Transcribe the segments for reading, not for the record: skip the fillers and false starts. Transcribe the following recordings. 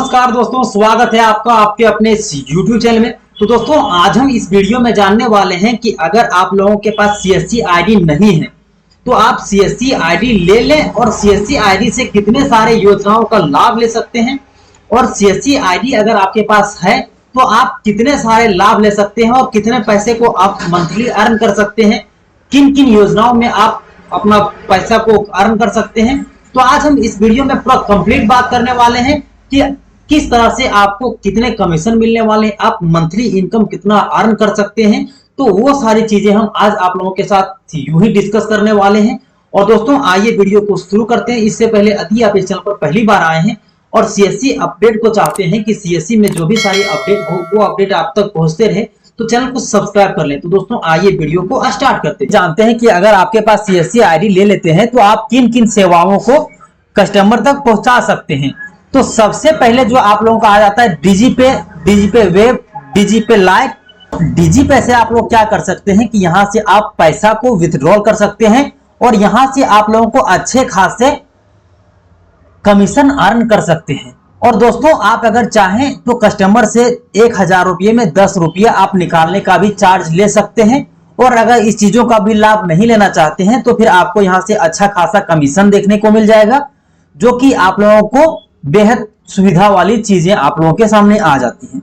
नमस्कार दोस्तों, स्वागत है आपका आपके अपने YouTube चैनल में। तो दोस्तों, आज हम इस वीडियो में जानने वाले हैं कि अगर आप लोगों के पास CSC आईडी नहीं है तो आप CSC आईडी ले लें और CSC आईडी से कितने सारे योजनाओं का लाभ ले सकते हैं। और CSC आईडी अगर आपके पास है तो आप कितने सारे लाभ ले सकते हैं और कितने पैसे को आप मंथली अर्न कर सकते हैं, किन किन योजनाओं में आप अपना पैसा को अर्न कर सकते हैं। तो आज हम इस वीडियो में पूरा कंप्लीट बात करने वाले हैं कि किस तरह से आपको कितने कमीशन मिलने वाले हैं, आप मंथली इनकम कितना अर्न कर सकते हैं। तो वो सारी चीजें हम आज आप लोगों के साथ यूं ही डिस्कस करने वाले हैं। और दोस्तों, आइए वीडियो को शुरू करते हैं। इससे पहले यदि आप इस चैनल पर पहली बार आए हैं और CSC अपडेट को चाहते हैं कि CSC में जो भी सारी अपडेट हो वो अपडेट आप तक पहुंचते रहे, तो चैनल को सब्सक्राइब कर लें। तो दोस्तों, आइए वीडियो को स्टार्ट करते हैं। जानते हैं कि अगर आपके पास CSC आईडी ले लेते हैं तो आप किन किन सेवाओं को कस्टमर तक पहुंचा सकते हैं। तो सबसे पहले जो आप लोगों का आ जाता है DigiPay web, DigiPay light. DigiPay से आप लोग क्या कर सकते हैं कि यहां से आप पैसा को विथड्रॉल कर सकते हैं और यहां से आप लोगों को अच्छे खासे कमीशन अर्न कर सकते हैं। और दोस्तों, आप अगर चाहें तो कस्टमर से 1000 रुपये में 10 रुपया आप निकालने का भी चार्ज ले सकते हैं। और अगर इस चीजों का भी लाभ नहीं लेना चाहते हैं तो फिर आपको यहां से अच्छा खासा कमीशन देखने को मिल जाएगा, जो कि आप लोगों को बेहद सुविधा वाली चीजें आप लोगों के सामने आ जाती हैं।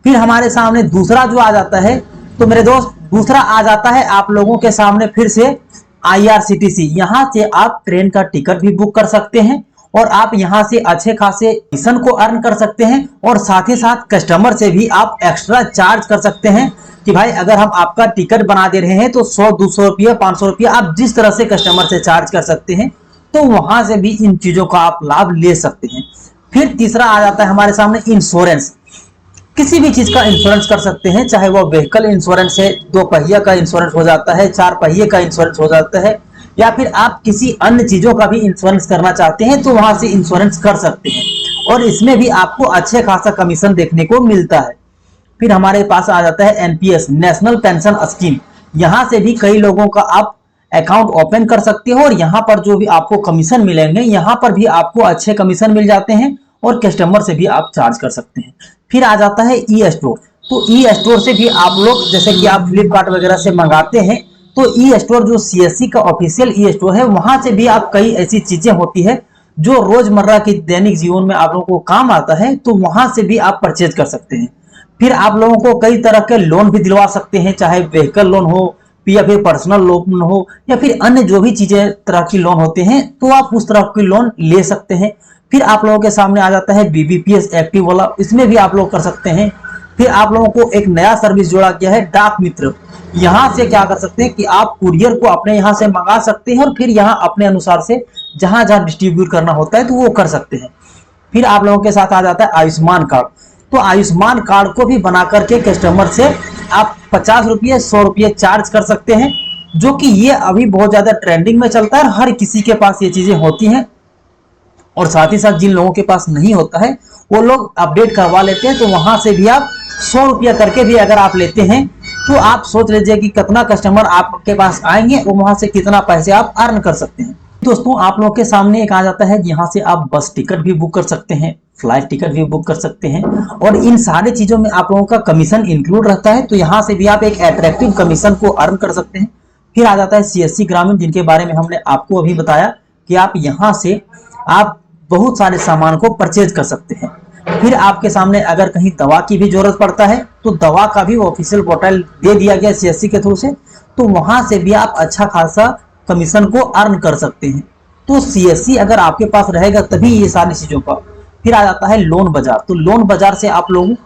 फिर हमारे सामने दूसरा जो आ जाता है, तो मेरे दोस्त दूसरा आ जाता है आप लोगों के सामने फिर से IRCTC। यहां से आप ट्रेन का टिकट भी बुक कर सकते हैं और आप यहां से अच्छे खासे कमीशन को अर्न कर सकते हैं। और साथ ही साथ कस्टमर से भी आप एक्स्ट्रा चार्ज कर सकते हैं कि भाई अगर हम आपका टिकट बना दे रहे हैं तो 100-200 रुपया 500 रुपया आप जिस तरह से कस्टमर से चार्ज कर सकते हैं, तो वहां से भी इन चीजों का आप लाभ ले सकते हैं। फिर तीसरा आ जाता है हमारे सामने इंश्योरेंस। किसी भी चीज का इंश्योरेंस कर सकते हैं, चाहे वो व्हीकल इंश्योरेंस है, 2 पहिया का इंश्योरेंस हो जाता है, 4 पहिए का इंश्योरेंस हो जाता है, या फिर आप किसी अन्य चीजों का भी इंश्योरेंस करना चाहते हैं तो वहां से इंश्योरेंस कर सकते हैं। और इसमें भी आपको अच्छे खासा कमीशन देखने को मिलता है। फिर हमारे पास आ जाता है NPS, नेशनल पेंशन स्कीम। यहां से भी कई लोगों का आप अकाउंट ओपन कर सकते हो और यहाँ पर जो भी आपको कमीशन मिलेंगे, यहाँ पर भी आपको अच्छे कमीशन मिल जाते हैं और कस्टमर से भी आप चार्ज कर सकते हैं। फिर आ जाता है E-स्टोर। तो E-स्टोर से भी आप लोग, जैसे कि आप फ्लिपकार्ट वगैरह से मंगाते हैं, तो E-स्टोर जो CSC का ऑफिशियल E-स्टोर है, वहां से भी आप कई ऐसी चीजें होती है जो रोजमर्रा की दैनिक जीवन में आप लोगों को काम आता है, तो वहां से भी आप परचेज कर सकते हैं। फिर आप लोगों को कई तरह के लोन भी दिलवा सकते हैं, चाहे व्हीकल लोन हो या फिर पर्सनल लोन हो या फिर अन्य जो भी चीजें तरह की लोन होते हैं, तो आप उस तरह की लोन ले सकते हैं। फिर आप लोगों के सामने आ जाता है BBPS एक्टिव वाला, इसमें भी आप लोग कर सकते हैं। फिर आप लोगों को एक नया सर्विस जोड़ा गया है, डाक मित्र। यहां से क्या कर सकते हैं कि आप कुरियर को अपने यहां से मंगा सकते हैं और फिर यहां अपने अनुसार से जहां जहां डिस्ट्रीब्यूट करना होता है तो वो कर सकते हैं। फिर आप लोगों के साथ आ जाता है आयुष्मान कार्ड। तो आयुष्मान कार्ड को भी बना करके कस्टमर से आप 50 रुपये 100 रुपये चार्ज कर सकते हैं, जो कि ये अभी बहुत ज्यादा ट्रेंडिंग में चलता है। हर किसी के पास ये चीजें होती हैं और साथ ही साथ जिन लोगों के पास नहीं होता है वो लोग अपडेट करवा लेते हैं। तो वहां से भी आप 100 रुपया करके भी अगर आप लेते हैं तो आप सोच लीजिए कि कितना कस्टमर आपके पास आएंगे और वहां से कितना पैसे आप अर्न कर सकते हैं। दोस्तों, आप लोग के सामने एक आ जाता है, यहाँ से आप बस टिकट भी बुक कर सकते हैं, फ्लाइट टिकट भी बुक कर सकते हैं और इन सारी चीजों में आप लोगों का कमीशन इंक्लूड रहता है। तो यहाँ से भी आप एक अट्रैक्टिव कमीशन को अर्न कर सकते हैं। फिर आ जाता है CSC ग्रामीण, जिनके बारे में हमने आपको अभी बताया कि आप यहाँ से आप बहुत सारे सामान को परचेज कर सकते हैं। फिर आपके सामने अगर कहीं दवा की भी जरूरत पड़ता है तो दवा का भी ऑफिशियल पोर्टल दे दिया गया CSC के थ्रू से, तो वहां से भी आप अच्छा खासा कमीशन को अर्न कर सकते हैं। तो CSC अगर आपके पास रहेगा तभी ये सारी चीजों का। फिर आ जाता है लोन बाजार। तो लोन बाजार से आप लोग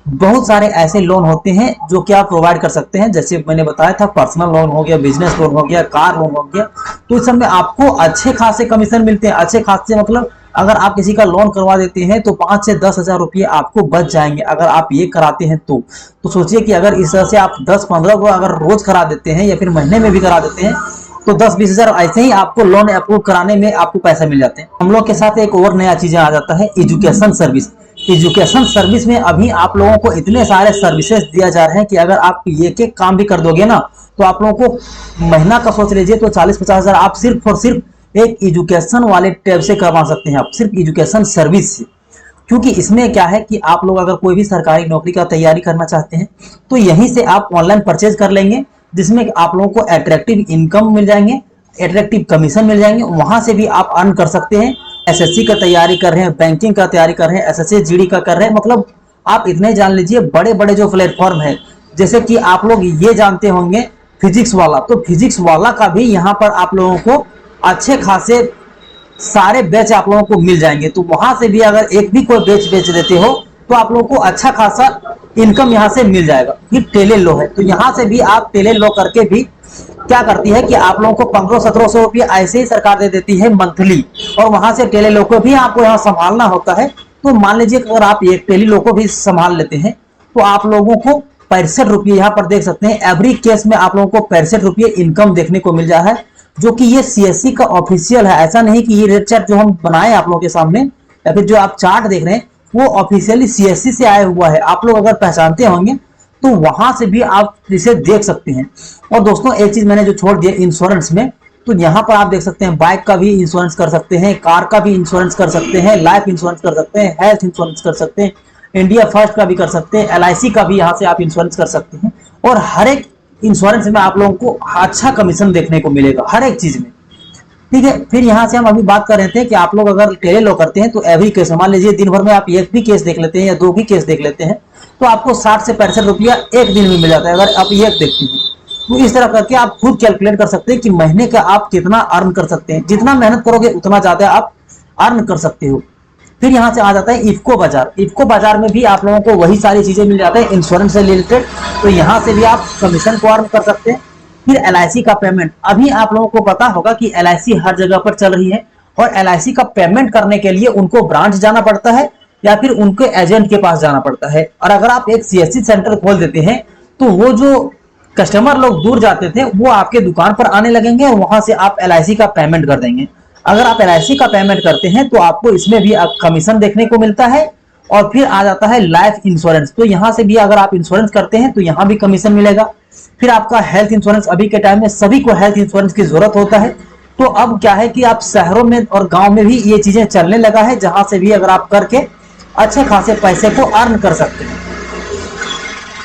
बहुत सारे ऐसे लोन होते हैं जो कि आप प्रोवाइड कर सकते हैं, जैसे मैंने बताया था, पर्सनल लोन हो गया, बिजनेस लोन हो गया, कार लोन हो गया। तो इस सब में आपको अच्छे खासे कमीशन मिलते हैं। अच्छे खासे मतलब अगर आप किसी का लोन करवा देते हैं तो 5 से 10 हजार रुपये आपको बच जाएंगे अगर आप ये कराते हैं तो सोचिए कि अगर इस तरह से आप 10-15 को अगर रोज करा देते हैं या फिर महीने में भी करा देते हैं तो 10-20 हजार ऐसे ही आपको लोन अप्रूव कराने में आपको पैसा मिल जाते हैं। हम लोग के साथ एक और नया चीजें आ जाता है, एजुकेशन सर्विस। एजुकेशन सर्विस में अभी आप लोगों को इतने सारे सर्विसेज दिया जा रहे हैं कि अगर आप ये के काम भी कर दोगे ना तो आप लोगों को महीना का सोच लीजिए तो 40-50 हजार आप सिर्फ और सिर्फ एक एजुकेशन वाले टैब से करवा सकते हैं, आप सिर्फ एजुकेशन सर्विस से। क्योंकि इसमें क्या है कि आप लोग अगर कोई भी सरकारी नौकरी का तैयारी करना चाहते हैं तो यहीं से आप ऑनलाइन परचेज कर लेंगे, जिसमें आप लोगों को अट्रैक्टिव इनकम मिल जाएंगे, अट्रैक्टिव कमीशन मिल जाएंगे, वहां से भी आप अर्न कर सकते हैं। एसएससी का तैयारी कर रहे हैं, बैंकिंग का तैयारी कर रहे हैं, एसएससी जीडी का कर रहे हैं, मतलब आप इतने जान लीजिए बड़े बड़े जो प्लेटफॉर्म है, जैसे कि आप लोग ये जानते होंगे फिजिक्स वाला, तो फिजिक्स वाला का भी यहाँ पर आप लोगों को अच्छे खासे सारे बैच आप लोगों को मिल जाएंगे। तो वहां से भी अगर एक भी कोई बैच बेच देते हो तो आप लोगों को अच्छा खासा इनकम यहाँ से मिल जाएगा। फिर टेले लो है, तो यहाँ से भी आप टेले लो करके भी क्या करती है कि आप लोगों को 1500-1700 रुपये ऐसे ही सरकार दे देती है मंथली, और वहां से टेले लो को भी आपको यहाँ संभालना होता है। तो मान लीजिए अगर आप एक टेली लो को भी संभाल लेते हैं तो आप लोगों को 65 रुपये यहाँ पर देख सकते हैं, एवरी केस में आप लोगों को 65 रुपये इनकम देखने को मिल जा है, जो कि ये सीएससी का ऑफिशियल है। ऐसा नहीं कि ये रेट चार्ट जो हम बनाए आप लोगों के सामने या फिर जो आप चार्ट देख रहे हैं वो ऑफिशियली सीएससी से आया हुआ है। आप लोग अगर पहचानते होंगे तो वहां से भी आप इसे देख सकते हैं। और दोस्तों एक चीज मैंने जो छोड़ दिया इंश्योरेंस में, तो यहाँ पर आप देख सकते हैं बाइक का भी इंश्योरेंस कर सकते हैं, कार का भी इंश्योरेंस कर सकते हैं, लाइफ इंश्योरेंस कर सकते हैं, हेल्थ इंश्योरेंस कर सकते हैं, इंडिया फर्स्ट का भी कर सकते हैं, एलआईसी का भी यहाँ से आप इंश्योरेंस कर सकते हैं। और हर एक इंश्योरेंस में आप लोगों को अच्छा कमीशन देखने को मिलेगा हर एक चीज में, ठीक है। फिर यहाँ से हम अभी बात कर रहे थे कि आप लोग अगर टेले लो करते हैं तो एवरी केस, मान लीजिए दिन भर में आप एक भी केस देख लेते हैं या दो भी केस देख लेते हैं तो आपको 60 से 65 रुपया एक दिन में मिल जाता है अगर आप एक देखते हैं। तो इस तरह करके आप खुद कैलकुलेट कर सकते हैं कि महीने का आप कितना अर्न कर सकते हैं, जितना मेहनत करोगे उतना ज्यादा आप अर्न कर सकते हो। फिर यहाँ से आ जाता है इफ्को बाजार। इफ्को बाजार में भी आप लोगों को वही सारी चीजें मिल जाती है इंश्योरेंस से रिलेटेड, तो यहाँ से भी आप कमीशन को अर्न कर सकते हैं। फिर एलआईसी का पेमेंट, अभी आप लोगों को पता होगा कि एलआईसी हर जगह पर चल रही है, और एलआईसी का पेमेंट करने के लिए उनको ब्रांच जाना पड़ता है या फिर उनके एजेंट के पास जाना पड़ता है। और अगर आप एक सीएससी सेंटर खोल देते हैं तो वो जो कस्टमर लोग दूर जाते थे वो आपके दुकान पर आने लगेंगे और वहां से आप एलआईसी का पेमेंट कर देंगे। अगर आप एलआईसी का पेमेंट करते हैं तो आपको इसमें भी कमीशन देखने को मिलता है। और फिर आ जाता है लाइफ इंश्योरेंस, तो यहाँ से भी अगर आप इंश्योरेंस करते हैं तो यहाँ भी कमीशन मिलेगा। फिर आपका हेल्थ इंश्योरेंस, अभी के टाइम में सभी को हेल्थ इंश्योरेंस की जरूरत होता है, तो अब क्या है कि आप शहरों में और गांव में भी ये चीजें चलने लगा है, जहां से भी अगर आप करके अच्छे खासे पैसे को अर्न कर सकते हैं।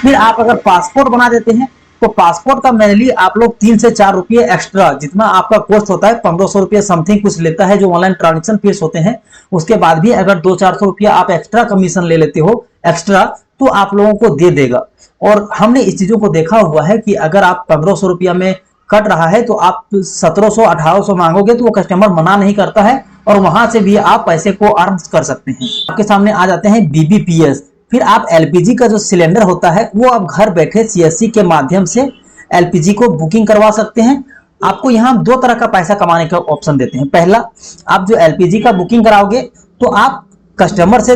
फिर आप अगर पासपोर्ट बना देते हैं तो पासपोर्ट का मेनली आप लोग 3 से 4 रुपये एक्स्ट्रा, जितना आपका कॉस्ट होता है 1500 रुपये समथिंग कुछ लेता है जो ऑनलाइन ट्रांजेक्शन फीस होते हैं, उसके बाद भी अगर 200-400 रुपया आप एक्स्ट्रा कमीशन ले लेते हो एक्स्ट्रा, तो आप लोगों को दे देगा। और हमने इस चीजों को देखा हुआ है कि अगर आप 1500 रुपया में कट रहा है तो आप 1700-1800 मांगोगे तो वो कस्टमर मना नहीं करता है, और वहां से भी आप पैसे को अर्न कर सकते हैं। आपके सामने आ जाते हैं बीबीपीएस। फिर आप एलपीजी का जो सिलेंडर होता है वो आप घर बैठे सीएससी के माध्यम से एलपीजी को बुकिंग करवा सकते हैं। आपको यहाँ 2 तरह का पैसा कमाने का ऑप्शन देते हैं। पहला, आप जो एलपीजी का बुकिंग कराओगे तो आप कस्टमर से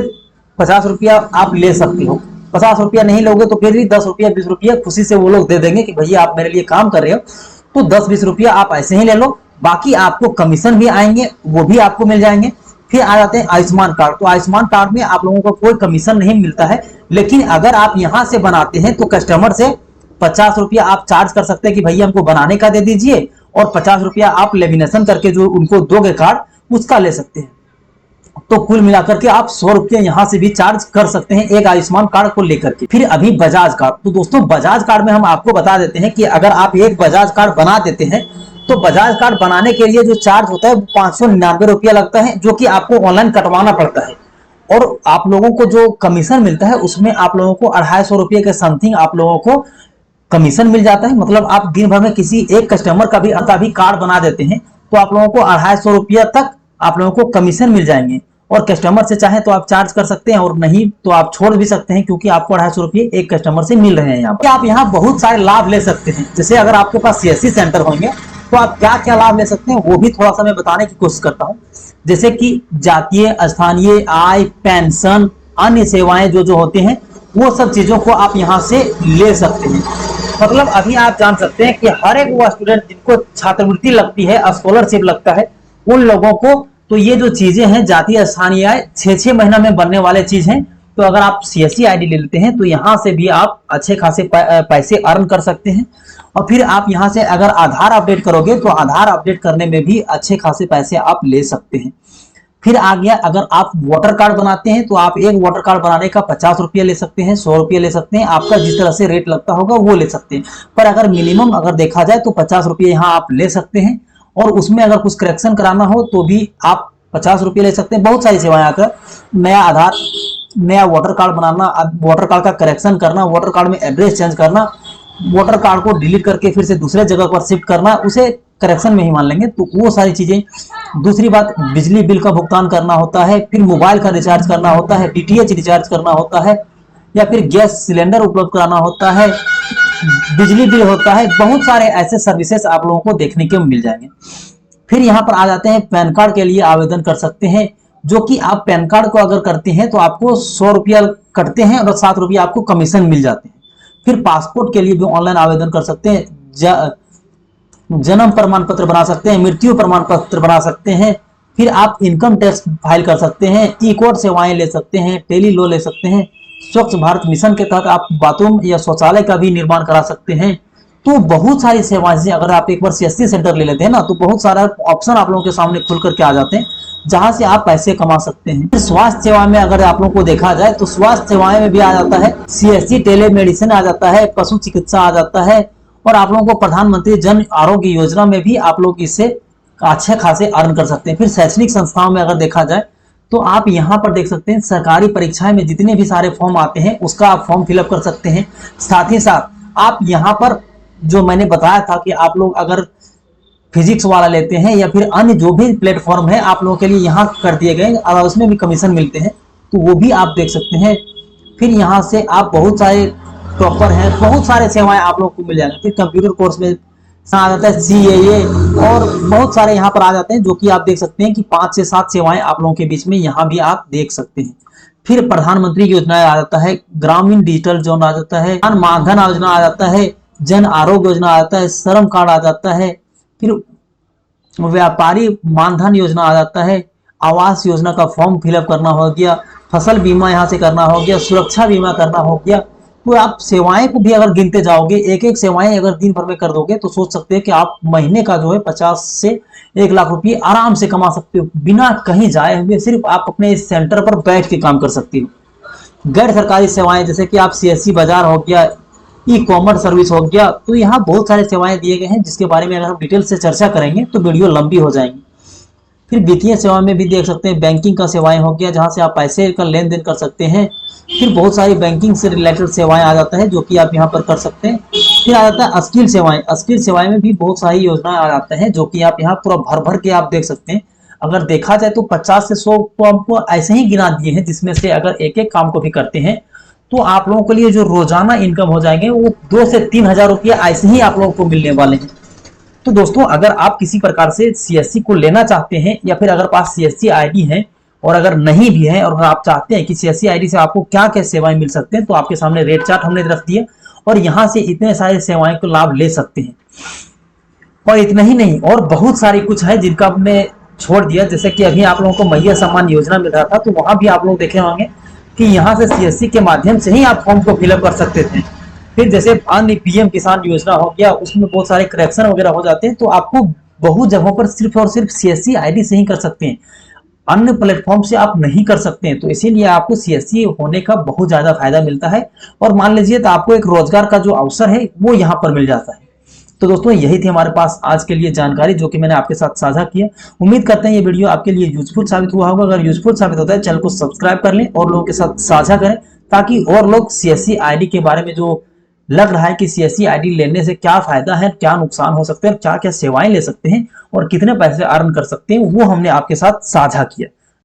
50 रुपया आप ले सकते हो। 50 रुपया नहीं लोगे तो फिर भी 10 रुपया 20 रुपया खुशी से वो लोग दे देंगे कि भैया आप मेरे लिए काम कर रहे हो, तो 10-20 रुपया आप ऐसे ही ले लो। बाकी आपको कमीशन भी आएंगे, वो भी आपको मिल जाएंगे। फिर आ जाते हैं आयुष्मान कार्ड। तो आयुष्मान कार्ड में आप लोगों को कोई कमीशन नहीं मिलता है, लेकिन अगर आप यहां से बनाते हैं तो कस्टमर से 50 रुपया आप चार्ज कर सकते हैं कि भैया हमको बनाने का दे दीजिए, और 50 रुपया आप लेमिनेशन करके जो उनको दोगे कार्ड उसका ले सकते हैं। तो कुल मिलाकर के आप 100 रुपया यहाँ से भी चार्ज कर सकते हैं एक आयुष्मान कार्ड को लेकर के। फिर अभी बजाज कार्ड, तो दोस्तों बजाज कार्ड में हम आपको बता देते हैं कि अगर आप एक बजाज कार्ड बना देते हैं तो बजाज कार्ड बनाने के लिए जो चार्ज होता है वो 599 रुपया लगता है, जो कि आपको ऑनलाइन कटवाना पड़ता है। और आप लोगों को जो कमीशन मिलता है उसमें आप लोगों को 250 रुपये के समथिंग आप लोगों को कमीशन मिल जाता है। मतलब आप दिन भर में किसी एक कस्टमर का भी कार्ड बना देते हैं तो आप लोगों को 250 रुपया तक आप लोगों को कमीशन मिल जाएंगे। और कस्टमर से चाहे तो आप चार्ज कर सकते हैं और नहीं तो आप छोड़ भी सकते हैं, क्योंकि आपको 250 रुपये एक कस्टमर से मिल रहे हैं। यहाँ पर आप यहाँ बहुत सारे लाभ ले सकते हैं। जैसे अगर आपके पास सीएससी सेंटर होंगे तो आप क्या क्या लाभ ले सकते हैं वो भी थोड़ा सा मैं बताने की कोशिश करता हूँ। जैसे कि जातीय स्थानीय आय, पेंशन, अन्य सेवाएं जो होती हैं वो सब चीजों को आप यहाँ से ले सकते हैं। मतलब अभी आप जान सकते हैं कि हर एक वो स्टूडेंट जिनको छात्रवृत्ति लगती है, स्कॉलरशिप लगता है, उन लोगों को तो ये जो चीजें हैं जातीय स्थानीय आय 6-6 महीना में बनने वाले चीज हैं। तो अगर आप सीएससी आईडी ले लेते हैं तो यहाँ से भी आप अच्छे खासे पैसे अर्न कर सकते हैं। और फिर आप यहाँ से अगर आधार अपडेट करोगे तो आधार अपडेट करने में भी अच्छे खासे पैसे आप ले सकते हैं। फिर आ गया, अगर आप वोटर कार्ड बनाते हैं तो आप एक वोटर कार्ड बनाने का 50 रुपया ले सकते हैं, 100 रुपया ले सकते हैं, आपका जिस तरह से रेट लगता होगा वो ले सकते हैं। पर अगर मिनिमम अगर देखा जाए तो 50 रुपये यहाँ आप ले सकते हैं, और उसमें अगर कुछ करेक्शन कराना हो तो भी आप 50 रुपये ले सकते हैं। बहुत सारी सेवाएं आकर नया आधार, नया वोटर कार्ड बनाना, वोटर कार्ड का करेक्शन करना, वोटर कार्ड में एड्रेस चेंज करना, वोटर कार्ड को डिलीट करके फिर से दूसरे जगह पर शिफ्ट करना, उसे करेक्शन में ही मान लेंगे। तो वो सारी चीजें। दूसरी बात, बिजली बिल का भुगतान करना होता है, फिर मोबाइल का रिचार्ज करना होता है, डीटीएच रिचार्ज करना होता है, या फिर गैस सिलेंडर उपलब्ध कराना होता है, बिजली बिल होता है। बहुत सारे ऐसे सर्विसेज आप लोगों को देखने को मिल जाएंगे। फिर यहाँ पर आ जाते हैं, पैन कार्ड के लिए आवेदन कर सकते हैं, जो कि आप पैन कार्ड को अगर करते हैं तो आपको 100 रुपया कटते हैं और 7 रुपया आपको कमीशन मिल जाते हैं। फिर पासपोर्ट के लिए भी ऑनलाइन आवेदन कर सकते हैं, जन्म प्रमाण पत्र बना सकते हैं, मृत्यु प्रमाण पत्र बना सकते हैं। फिर आप इनकम टैक्स फाइल कर सकते हैं, ई कोर्ट सेवाएं ले सकते हैं, टेली लॉ ले सकते हैं, स्वच्छ भारत मिशन के तहत आप बाथरूम या शौचालय का भी निर्माण करा सकते हैं। तो बहुत सारी सेवाएं हैं। अगर आप एक बार सीएससी सेंटर ले लेते हैं ना, तो बहुत सारा ऑप्शन आप लोगों के सामने खुल करके आ जाते हैं, जहां से आप पैसे कमा सकते हैं। स्वास्थ्य सेवा में अगर आप लोगों को देखा जाए तो स्वास्थ्य सेवाएं में भी आ जाता है, सीएससी टेलीमेडिसिन आ जाता है, पशु चिकित्सा आ जाता है, और आप लोगों को प्रधानमंत्री जन आरोग्य योजना में भी आप लोग इससे अच्छे खासे अर्न कर सकते हैं। फिर शैक्षणिक संस्थाओं में अगर देखा जाए तो आप यहाँ पर देख सकते हैं, सरकारी परीक्षाएं में जितने भी सारे फॉर्म आते हैं उसका आप फॉर्म फिलअप कर सकते हैं। साथ ही साथ आप यहाँ पर जो मैंने बताया था कि आप लोग अगर फिजिक्स वाला लेते हैं या फिर अन्य जो भी प्लेटफॉर्म है आप लोगों के लिए यहाँ कर दिए गए, और उसमें भी कमीशन मिलते हैं, तो वो भी आप देख सकते हैं। फिर यहाँ से आप बहुत सारे टॉपर हैं, बहुत सारे सेवाएं आप लोग को मिल जाएंगे। फिर कंप्यूटर कोर्स में आ जाता है CAA, और बहुत सारे यहाँ पर आ जाते हैं, जो कि आप देख सकते हैं कि 5 से 7 सेवाएं आप लोगों के बीच में यहाँ भी आप देख सकते हैं। फिर प्रधानमंत्री योजना आ जाता है, ग्रामीण डिजिटल जोन आ जाता है, मानधन योजना आ जाता है, जन आरोग्य योजना आ जाता है, श्रम कार्ड आ जाता है, फिर व्यापारी मानधन योजना आ जाता है, आवास योजना का फॉर्म फिलअप करना हो गया, फसल बीमा यहाँ से करना हो गया, सुरक्षा बीमा करना हो गया। तो आप सेवाएं को भी अगर गिनते जाओगे, एक एक सेवाएं अगर दिन भर में कर दोगे, तो सोच सकते हैं कि आप महीने का जो है 50 से 1 लाख रुपये आराम से कमा सकते हो, बिना कहीं जाए हुए। सिर्फ आप अपने इस सेंटर पर बैठ के काम कर सकते हो। गैर सरकारी सेवाएं जैसे कि आप CSC बाजार हो गया, ई कॉमर्स सर्विस हो गया, तो यहाँ बहुत सारे सेवाएं दिए गए हैं, जिसके बारे में अगर हम डिटेल से चर्चा करेंगे तो वीडियो लंबी हो जाएंगी। फिर वित्तीय सेवा में भी देख सकते हैं, बैंकिंग का सेवाएं हो गया, जहां से आप पैसे का लेन देन कर सकते हैं। फिर बहुत सारी बैंकिंग से रिलेटेड सेवाएं आ जाता है, जो कि आप यहाँ पर कर सकते हैं। फिर आ जाता है स्किल सेवाएं, स्किल सेवाएं में भी बहुत सारी योजनाएं आ जाते हैं, जो कि आप यहाँ पूरा भर भर के आप देख सकते हैं। अगर देखा जाए तो 50 से 100 को आपको ऐसे ही गिना दिए हैं, जिसमें से अगर एक एक काम को भी करते हैं तो आप लोगों के लिए जो रोजाना इनकम हो जाएंगे वो 2 से 3 हजार रुपये ऐसे ही आप लोगों को मिलने वाले हैं। तो दोस्तों, अगर आप किसी प्रकार से CSC को लेना चाहते हैं, या फिर अगर पास CSC ID है, और अगर नहीं भी है, और अगर आप चाहते हैं कि CSC ID से आपको क्या क्या सेवाएं मिल सकते हैं, तो आपके सामने रेट चार्ट हमने रख दिया, और यहाँ से इतने सारे सेवाएं को लाभ ले सकते हैं। और इतना ही नहीं, और बहुत सारी कुछ है जिनका हमने छोड़ दिया। जैसे कि अभी आप लोगों को मैया सम्मान योजना मिल रहा था, तो वहां भी आप लोग देखे होंगे कि यहाँ से CSC के माध्यम से ही आप फॉर्म को फिलअप कर सकते थे। फिर जैसे अन्य PM किसान योजना हो गया, उसमें बहुत सारे करेक्शन वगैरह हो जाते हैं, तो आपको बहुत जगहों पर सिर्फ और सिर्फ CSC ID से ही कर सकते हैं, अन्य प्लेटफॉर्म से आप नहीं कर सकते हैं। तो इसीलिए आपको CSC होने का बहुत ज्यादा फायदा मिलता है, और मान लीजिए तो आपको एक रोजगार का जो अवसर है वो यहाँ पर मिल जाता है। तो दोस्तों, यही थी हमारे पास आज के लिए जानकारी, जो कि मैंने आपके साथ साझा किया। उम्मीद करते हैं ये वीडियो आपके लिए यूजफुल साबित हुआ होगा। अगर यूजफुल साबित होता है, चैनल को सब्सक्राइब कर लें और लोगों के साथ साझा करें, ताकि और लोग CSC ID के बारे में जो लग रहा है कि CSC ID लेने से क्या फायदा है, क्या नुकसान हो सकते हैं, क्या क्या सेवाएं ले सकते हैं और कितने पैसे अर्न कर सकते हैं, वो हमने आपके साथ साझा किया।